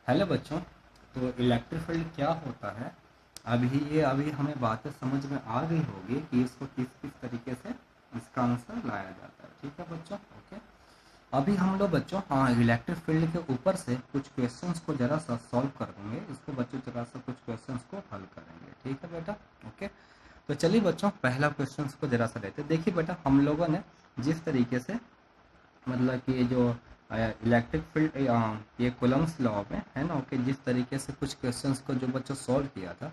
Hello बच्चों। तो electric field क्या होता है? अभी हमें बातें समझ में आ गई होगी कि इसको किस किस तरीके से इसका आंसर लाया जाता है। ठीक है बच्चों, ओके। अभी हम लोग बच्चों इलेक्ट्रिक फील्ड के ऊपर से कुछ क्वेश्चंस को जरा सा सॉल्व कर देंगे। इसको बच्चों जरा सा कुछ क्वेश्चंस को हल करेंगे। ठीक है बेटा, ओके। तो चलिए बच्चों पहला क्वेश्चंस को जरा सा लेते हैं। देखिए बेटा, हम लोगों ने जिस तरीके से मतलब कि ये जो इलेक्ट्रिक फील्ड ये कूलम्स लॉ में है ना, ओके, जिस तरीके से कुछ क्वेश्चंस को जो बच्चों सॉल्व किया था,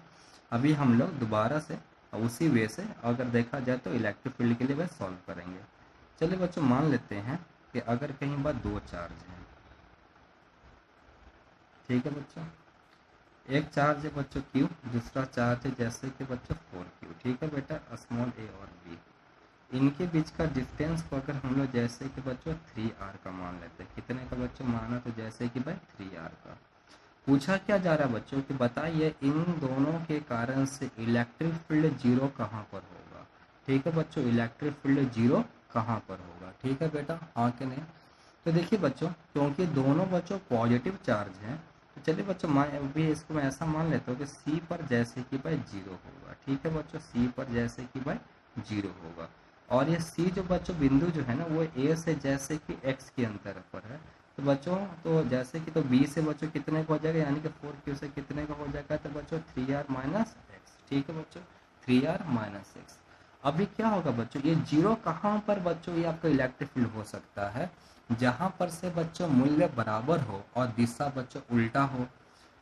अभी हम लोग दोबारा से उसी वे से अगर देखा जाए तो इलेक्ट्रिक फील्ड के लिए वह सॉल्व करेंगे। चलिए बच्चों मान लेते हैं कि अगर कहीं बार दो चार्ज हैं। ठीक है बच्चों, एक चार्ज है बच्चों क्यू, दूसरा चार्ज है जैसे कि बच्चों 4Q। ठीक है बेटा, स्मॉल ए और बी, इनके बीच का डिस्टेंस को अगर हम लोग जैसे कि बच्चों 3R का मान लेते हैं। कितने का बच्चों माना? तो जैसे कि भाई 3R का। पूछा क्या जा रहा है बच्चों कि बताइए इन दोनों के कारण से इलेक्ट्रिक फील्ड जीरो कहाँ पर होगा। ठीक है बच्चों, इलेक्ट्रिक फील्ड जीरो कहाँ पर होगा। ठीक है बेटा, हाँ कि नहीं? तो देखिए बच्चों, क्योंकि दोनों बच्चों पॉजिटिव चार्ज हैं, तो चलिए बच्चों अभी इसको मैं ऐसा मान लेता हूँ कि सी पर जैसे कि भाई जीरो होगा। ठीक है बच्चों, सी पर जैसे कि भाई जीरो होगा। और ये सी जो बच्चों बिंदु जो है ना, वो ए से जैसे कि एक्स के अंतर पर है। तो बच्चों तो जैसे कि तो बी से बच्चों कितने का हो जाएगा, यानी कि 4Q से कितने का हो जाएगा, तो बच्चों 3R माइनस एक्स। ठीक है बच्चों, 3R माइनस एक्स। अभी क्या होगा बच्चों, ये जीरो कहाँ पर बच्चों ये आपका इलेक्ट्रिक फील्ड हो सकता है? जहां पर से बच्चों मूल्य बराबर हो और दिशा बच्चों उल्टा हो।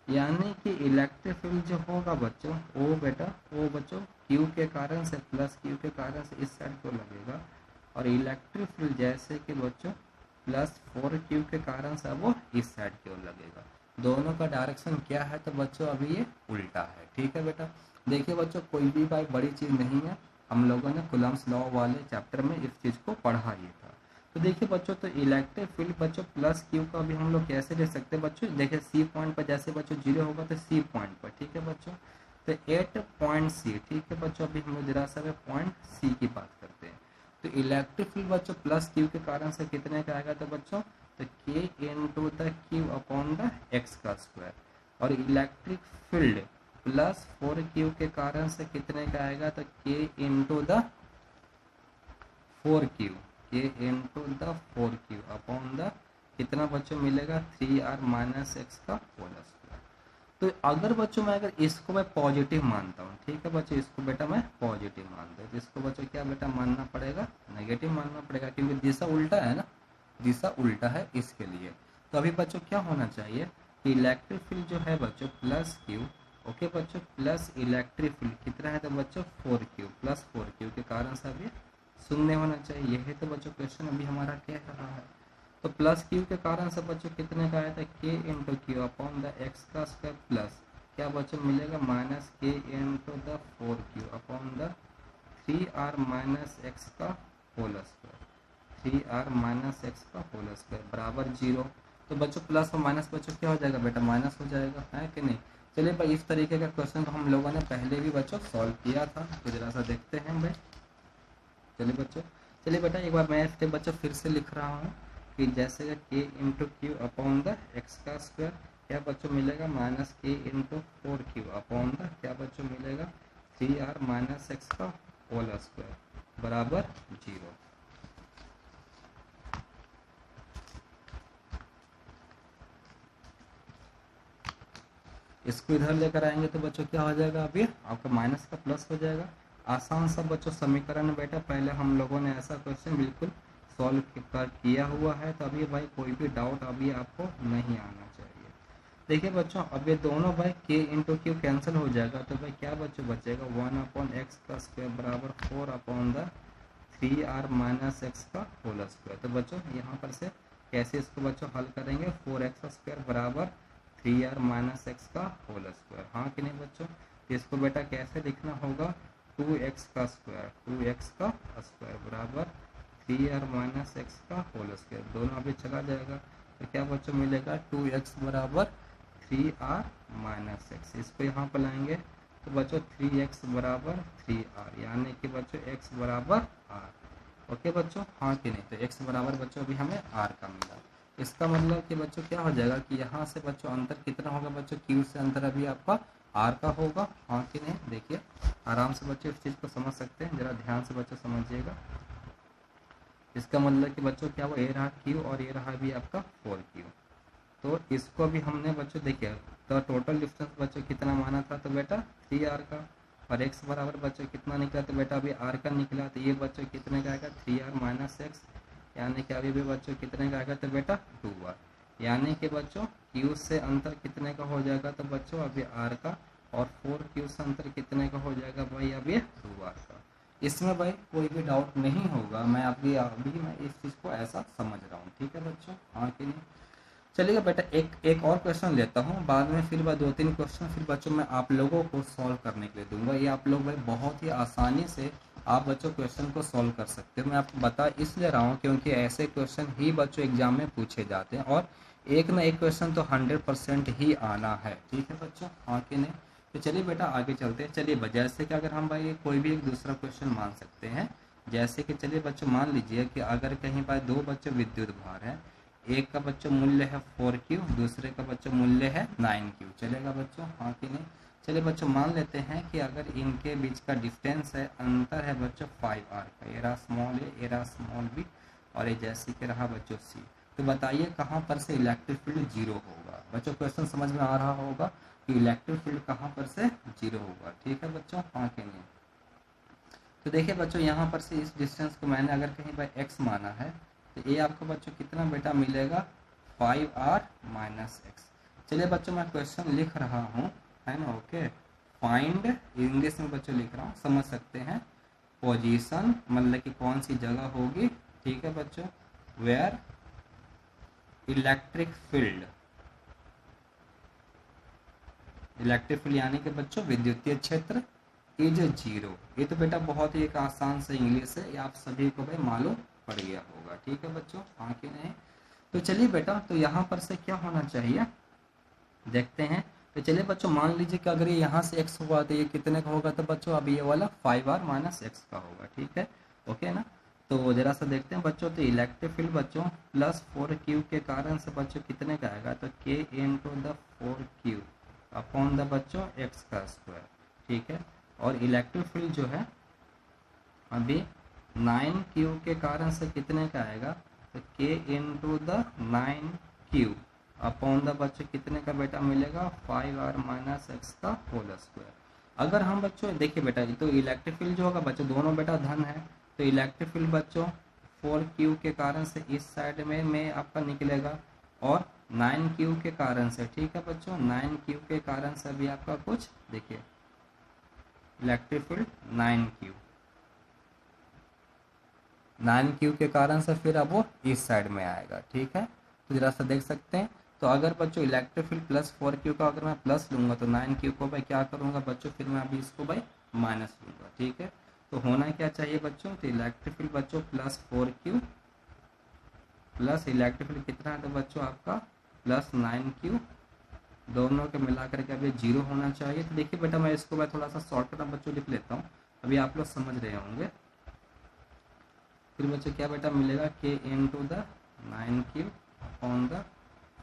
यानी कि इलेक्ट्रिक फील्ड जो होगा बच्चों वो बेटा वो बच्चों क्यू के कारण से प्लस क्यू के कारण से इस साइड को लगेगा, और इलेक्ट्रिक फील्ड जैसे कि बच्चों प्लस 4Q के कारण से वो इस साइड की ओर लगेगा। दोनों का डायरेक्शन क्या है? तो बच्चों अभी ये उल्टा है। ठीक है बेटा, देखिए बच्चों कोई भी भाई बड़ी चीज़ नहीं है, हम लोगों ने कूलम्स लॉ वाले चैप्टर में इस चीज़ को पढ़ा ही था। तो देखिए बच्चों, तो इलेक्ट्रिक फील्ड बच्चों प्लस क्यू का भी हम लोग कैसे ले सकते हैं बच्चों? देखिए सी पॉइंट पर जैसे बच्चों जीरो होगा तो सी पॉइंट पर। ठीक है बच्चों, तो एट पॉइंट सी। ठीक है बच्चों, अभी हम लोग जरा सा पॉइंट सी की बात करते हैं। तो इलेक्ट्रिक फील्ड बच्चों प्लस क्यू के कारण से कितने का आएगा? तो बच्चों तो के into the Q upon the X का स्क्वायर। और इलेक्ट्रिक फील्ड प्लस 4Q के कारण से कितने का आएगा? तो के इंटू द 4Q, के into the 4Q upon the कितना बच्चों मिलेगा? 3R माइनस एक्स का होल स्क्वायर। तो अगर बच्चों मैं अगर इसको मैं पॉजिटिव मानता हूँ, ठीक है बच्चों, इसको बेटा मैं पॉजिटिव मानता हूँ, तो इसको बच्चों क्या बेटा मानना पड़ेगा? नेगेटिव मानना पड़ेगा, क्योंकि दिशा उल्टा है ना, दिशा उल्टा है इसके लिए। तो अभी बच्चों क्या होना चाहिए कि इलेक्ट्रिक फील्ड जो है बच्चों प्लस क्यू, ओके बच्चों, प्लस इलेक्ट्रिक फील्ड कितना है? तो बच्चों 4Q प्लस 4Q के कारण से अभी शून्य होना चाहिए। यही तो बच्चों क्वेश्चन अभी हमारा क्या कर रहा है। तो प्लस क्यू के कारण से बच्चों कितने का आया था? K into Q upon the X का स्क्वायर प्लस क्या बच्चों मिलेगा? Minus K into the 4Q upon the 3R minus X का whole square. 3R minus X का होल स्क्वायर बराबर जीरो। तो बच्चों प्लस और माइनस बच्चों क्या हो जाएगा बेटा? माइनस हो जाएगा, है कि नहीं? चलिए भाई, इस तरीके का क्वेश्चन तो हम लोगों ने पहले भी बच्चों सॉल्व किया था, तो जरा सा देखते हैं भाई। चलिए बच्चों, चलिए बेटा एक बार मैं स्टेप बच्चों फिर से लिख रहा हूँ कि जैसे के into Q upon the X का स्क्वायर क्या बच्चों मिलेगा? Minus K into 4Q upon the क्या बच्चों मिलेगा? 3R माइनस एक्स का होल स्क्वायर बराबर जीरो। इसको इधर लेकर आएंगे तो बच्चों क्या हो जाएगा? अभी आपका माइनस का प्लस हो जाएगा। आसान सा बच्चों समीकरण है बेटा, पहले हम लोगों ने ऐसा क्वेश्चन बिल्कुल सॉल्व कर किया हुआ है, तो अभी भाई कोई भी डाउट अभी आपको नहीं आना चाहिए। देखिए बच्चों, अब ये दोनों भाई के इंटू क्यू कैंसिल हो जाएगा, तो भाई क्या बच्चों बचेगा? 1 अपॉन एक्स का स्क्वायर बराबर 4 upon the 3R minus X का होल स्क्वायर। तो बच्चों यहाँ पर से कैसे इसको बच्चों हल करेंगे? 4x स्क्वायर बराबर 3R माइनस एक्स का होल स्क्वायर, हाँ कि नहीं बच्चों? तो इसको बेटा कैसे लिखना होगा? 2x का स्क्वायर, 2x का स्क्वायर बराबर 3R माइनस एक्स का होल स्क्वायर। दोनों अभी चला जाएगा तो क्या बच्चों मिलेगा? 2x बराबर 3R माइनस एक्स। इसको यहाँ पर लाएंगे तो बच्चों 3x बराबर 3R, यानी कि बच्चों x बराबर r। ओके बच्चों, हाँ कि नहीं? तो x बराबर बच्चों अभी हमें r का मिला। इसका मतलब कि बच्चों क्या हो जाएगा कि यहाँ से बच्चों अंतर कितना होगा बच्चों, क्यू से अंतर अभी आपका आर का होगा, हाँ कि नहीं। देखिए आराम से बच्चों इस चीज़ को समझ सकते हैं, जरा ध्यान से बच्चों समझिएगा। इसका मतलब कि बच्चों क्या हुआ, ये रहा क्यू और ये रहा भी आपका 4Q। तो इसको भी हमने बच्चों देखिए, तो टोटल डिस्टेंस बच्चों कितना माना था, तो बेटा 3R का, और x बराबर बच्चों कितना निकला, तो बेटा अभी r का निकला, तो ये बच्चों कितने का आएगा 3R माइनस एक्स, यानी कि अभी भी बच्चों कितने का आएगा, तो बेटा 2R। यानी कि बच्चों q से अंतर कितने का हो जाएगा, तो बच्चों अभी r का, और 4Q से अंतर कितने का हो जाएगा भाई, अभी 2R का। इसमें भाई कोई भी डाउट नहीं होगा, मैं अभी मैं इस चीज़ को ऐसा समझ रहा हूँ, ठीक है बच्चों, हाँ कि नहीं। चलिएगा बेटा एक और क्वेश्चन लेता हूँ, बाद में फिर 2-3 क्वेश्चन फिर बच्चों मैं आप लोगों को सॉल्व करने के लिए दूंगा। ये आप लोग भाई बहुत ही आसानी से आप बच्चों क्वेश्चन को सॉल्व कर सकते हो। मैं आपको बता इसलिए रहा हूँ क्योंकि ऐसे क्वेश्चन ही बच्चों एग्जाम में पूछे जाते हैं, और एक ना एक क्वेश्चन तो 100% ही आना है, ठीक है बच्चों, हाँ कि नहीं। तो चलिए बेटा आगे चलते हैं। चलिए जैसे कि अगर हम भाई कोई भी एक दूसरा क्वेश्चन मान सकते हैं, जैसे कि चलिए बच्चों मान लीजिए कि अगर कहीं भाई दो बच्चों विद्युत भार है, एक का बच्चों मूल्य है 4Q, दूसरे का बच्चों मूल्य है 9Q, चलेगा बच्चों, हाँ कि नहीं। चलिए बच्चों मान लेते हैं कि अगर इनके बीच का डिस्टेंस है, अंतर है बच्चों 5R का, एरा स्मॉल ए एरा स्मॉल बी, और ये जैसे कि रहा बच्चों C। तो बताइए कहाँ पर से इलेक्ट्रिक फील्ड जीरो होगा। बच्चों क्वेश्चन समझ में आ रहा होगा कि इलेक्ट्रिक फील्ड कहाँ पर से जीरो होगा, ठीक है बच्चों, हाँ कि नहीं। तो देखिए बच्चों यहाँ पर से इस डिस्टेंस को मैंने अगर कहीं पर x माना है, तो ये आपको बच्चों कितना बेटा मिलेगा 5R माइनस एक्स। चलिए बच्चों मैं क्वेश्चन लिख रहा हूँ, है ना, ओके। फाइंड, इंग्लिश में बच्चों लिख रहा हूँ, समझ सकते हैं। पोजीशन मतलब कि कौन सी जगह होगी, ठीक है बच्चों, where electric field, electric field यानी कि बच्चों विद्युतीय क्षेत्र इज जीरो। ये तो बेटा बहुत ही एक आसान से इंग्लिश है, ये आप सभी को भाई मालूम पड़ गया होगा, ठीक है बच्चों, हाँ कि नहीं। तो चलिए बेटा, तो यहाँ पर से क्या होना चाहिए देखते हैं। तो चलिए बच्चों मान लीजिए कि अगर ये यहाँ से x हुआ तो ये कितने का होगा, तो बच्चों अभी ये वाला 5R माइनस एक्स का होगा, ठीक है, ओके ना। तो जरा सा देखते हैं बच्चों, तो इलेक्ट्रिक फील्ड बच्चों प्लस 4Q के कारण से बच्चों कितने का आएगा, तो K into the 4Q upon the बच्चों x का स्क्वायर, ठीक है। और इलेक्ट्रिक फील्ड जो है अभी 9Q के कारण से कितने का आएगा, तो K into the 9Q upon the बच्चों कितने का बेटा मिलेगा 5R माइनस एक्स का होल स्क्वायर। अगर हम बच्चों देखिए बेटा, तो इलेक्ट्रिक फील्ड जो होगा बच्चों दोनों बेटा धन है, तो इलेक्ट्रिक फील्ड बच्चों 4Q के कारण से इस साइड में आपका निकलेगा, और 9Q के कारण से, ठीक है बच्चों, 9Q के कारण से अभी आपका कुछ देखिए इलेक्ट्रिक फील्ड 9Q के कारण से फिर अब वो इस साइड में आएगा, ठीक है। तो जरा सा देख सकते हैं, तो अगर बच्चों इलेक्ट्रिक फील्ड प्लस 4Q का अगर मैं प्लस लूंगा, तो 9Q को भाई क्या करूंगा बच्चों, फिर मैं अभी इसको भाई माइनस लूंगा, ठीक है। तो होना क्या चाहिए बच्चों, तो इलेक्ट्रिक फील्ड बच्चों plus 4Q plus electric field कितना है, तो बच्चों आपका प्लस 9Q, दोनों के मिला करके अभी जीरो होना चाहिए। तो देखिए बेटा मैं इसको मैं थोड़ा सा शॉर्टकट में बच्चों लिख लेता हूँ, अभी आप लोग समझ रहे होंगे। फिर बच्चों क्या बेटा मिलेगा, K into the 9Q upon the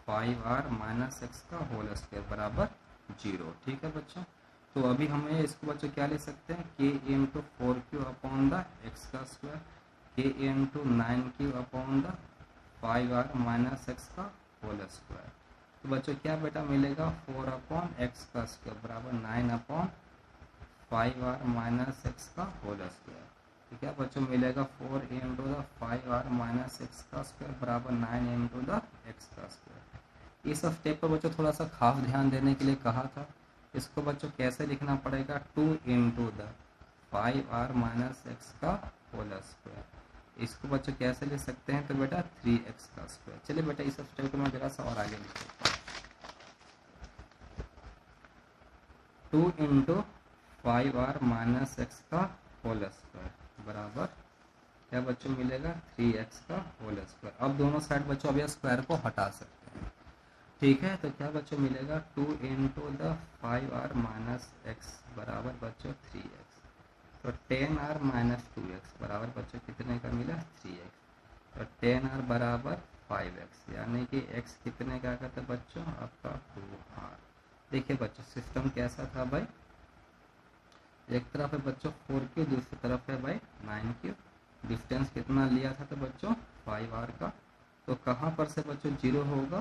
5R minus X का होल स्क्वायर बराबर जीरो, ठीक है बच्चों। तो अभी हमें इसको बच्चों क्या ले सकते हैं, K into 4Q upon the X का square, K into 9Q upon the 5R minus X का होल स्क्वायर। तो बच्चों क्या बेटा मिलेगा 4 अपॉन एक्स का स्क्वायर बराबर 9 अपॉन 5R माइनस एक्स का होल स्क्वायर। ठीक है बच्चों मिलेगा 4 into the 5R minus X का स्क्वायर बराबर 9 इंटू द एक्स का स्क्वायर। इस स्टेप पर बच्चों थोड़ा सा खास ध्यान देने के लिए कहा था। इसको बच्चों कैसे लिखना पड़ेगा, 2 into the 5R minus X का होल स्क्वायर। इसको बच्चों कैसे लिख सकते हैं, तो बेटा 3x का स्क्वायर। चलिए बेटा इस स्टेप को मैं जरा सा और आगे लिख देता हूँ, 2 इंटू 5R माइनस एक्स का होल स्क्वायर बराबर क्या बच्चों मिलेगा 3x का होल स्क्वायर। अब दोनों साइड बच्चों अब स्क्वायर को हटा सकते हैं, ठीक है। तो क्या बच्चों मिलेगा 2 into the 5R minus x बराबर बच्चों 3x। तो 10R माइनस 2x बराबर बच्चों कितने का मिला 3x। तो 10r बराबर 5x, यानी कि x कितने का आएगा तो बच्चों आपका 2r। देखिए बच्चों सिस्टम कैसा था भाई, एक तरफ है बच्चों 4q, दूसरी तरफ है भाई 9q। डिस्टेंस कितना लिया था तो बच्चों 5r का। तो कहाँ पर से बच्चों 0 होगा,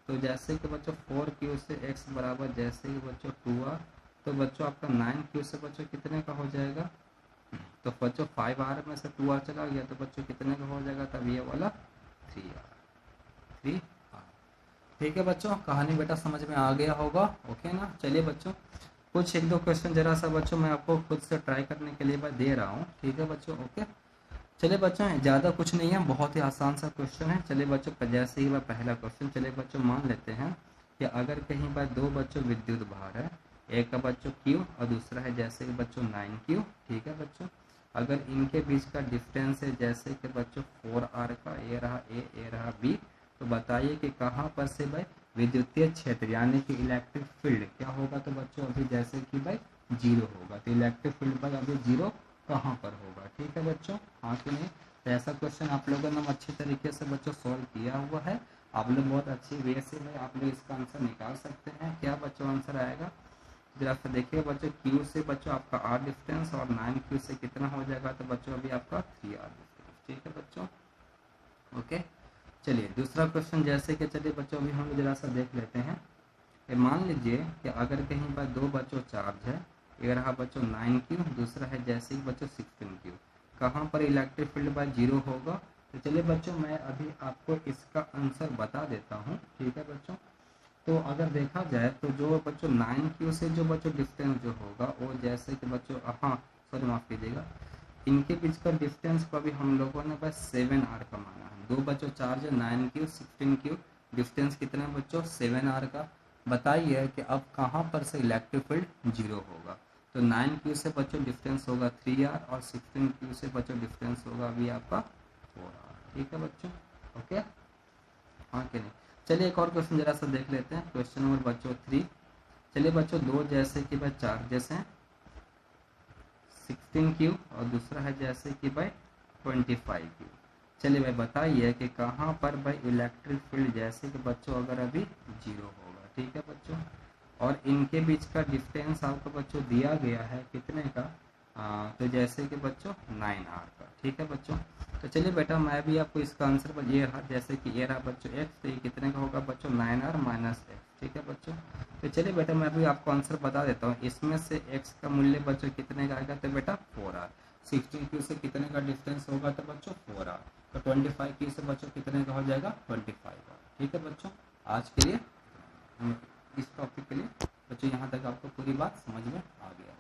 तो जैसे कि बच्चों 4q से x बराबर जैसे कि बच्चों 2r, तो बच्चों आपका 9q से बच्चों कितने का हो जाएगा, तो बच्चों 5r में से 2r चला गया तो बच्चों कितने का हो जाएगा, तब ये वाला 3r। ठीक है बच्चों, कहानी बेटा समझ में आ गया होगा, ओके ना। चलिए बच्चों कुछ एक दो क्वेश्चन जरा सा बच्चों मैं आपको खुद से ट्राई करने के लिए मैं दे रहा हूँ, ठीक है बच्चों, ओके। चलिए बच्चों ज़्यादा कुछ नहीं है, बहुत ही आसान सा क्वेश्चन है। चलिए बच्चों जैसे ही वह पहला क्वेश्चन, चलिए बच्चों मान लेते हैं कि अगर कहीं पर दो बच्चों विद्युत भार है, एक का बच्चों Q और दूसरा है जैसे कि बच्चों 9Q, ठीक है बच्चों। अगर इनके बीच का डिस्टेंस है जैसे कि बच्चों 4r का, ए रहा ए रहा B, तो बताइए कि कहाँ पर से भाई विद्युतीय क्षेत्र यानी कि इलेक्ट्रिक फील्ड क्या होगा, तो बच्चों अभी जैसे कि भाई 0 होगा, तो इलेक्ट्रिक फील्ड भाई अभी 0 कहाँ पर होगा, ठीक है बच्चों, हाँ कि नहीं। तो ऐसा क्वेश्चन आप लोगों ने अच्छी तरीके से बच्चों सॉल्व किया हुआ है, आप लोग बहुत अच्छी वे से में आप लोग इसका आंसर निकाल सकते हैं। क्या बच्चों आंसर आएगा, जरा सा देखिए बच्चों, Q से बच्चों आपका R डिस्टेंस और 9Q से कितना हो जाएगा, तो बच्चों अभी आपका 3R डिस्टेंस, ठीक है बच्चों, ओके। चलिए दूसरा क्वेश्चन जैसे कि चलिए बच्चों अभी हम जरा सा देख लेते हैं। मान लीजिए कि अगर कहीं पर दो बच्चों चार्ज है, एक रहा बच्चों 9Q, दूसरा है जैसे ही बच्चों 16Q, कहाँ पर इलेक्ट्रिक फील्ड बाय 0 होगा। तो चलिए बच्चों मैं अभी आपको इसका आंसर बता देता हूँ, ठीक है बच्चों। तो अगर देखा जाए तो जो बच्चों 9Q से जो बच्चों डिस्टेंस जो होगा वो जैसे कि बच्चों, हाँ सॉरी माफ़ कीजिएगा, इनके बीच का डिस्टेंस को अभी हम लोगों ने बस 7r का माना है। दो बच्चों चार्ज है 9Q 16Q, डिस्टेंस कितना है बच्चों 7r का। बताइए कि अब कहाँ पर से इलेक्ट्रिक फील्ड 0 होगा। तो 9Q से बच्चों डिस्टेंस होगा 3r और 16Q से बच्चों डिस्टेंस होगा अभी आपका 4r, ठीक है बच्चों, ओके, हाँ कि नहीं। चलिए एक और क्वेश्चन जरा सा देख लेते हैं, क्वेश्चन नंबर बच्चों 3। चलिए बच्चों दो जैसे कि भाई चार्जेस हैं 16Q और दूसरा है जैसे कि भाई 25Q। चलिए भाई बताइए कि कहाँ पर भाई इलेक्ट्रिक फील्ड जैसे कि बच्चों अगर अभी 0 होगा, ठीक है बच्चों, और इनके बीच का डिस्टेंस आपको बच्चों दिया गया है कितने का, तो जैसे कि बच्चों 9r का, ठीक है बच्चों। तो चलिए बेटा मैं भी आपको इसका आंसर ये रहा जैसे कि ये रहा बच्चों x, तो ये कितने का होगा बच्चों 9r माइनस x, ठीक है बच्चों। तो चलिए बेटा मैं भी आपको आंसर बता देता हूँ, इसमें से x का मूल्य बच्चों कितने का आएगा, तो बेटा 4r। 16Q से कितने का डिस्टेंस होगा तो बच्चों 4r, तो 25Q से बच्चों कितने का हो जाएगा 25r, ठीक है बच्चों। आज के लिए इस टॉपिक के लिए बच्चों यहाँ तक आपको पूरी बात समझ में आ गया।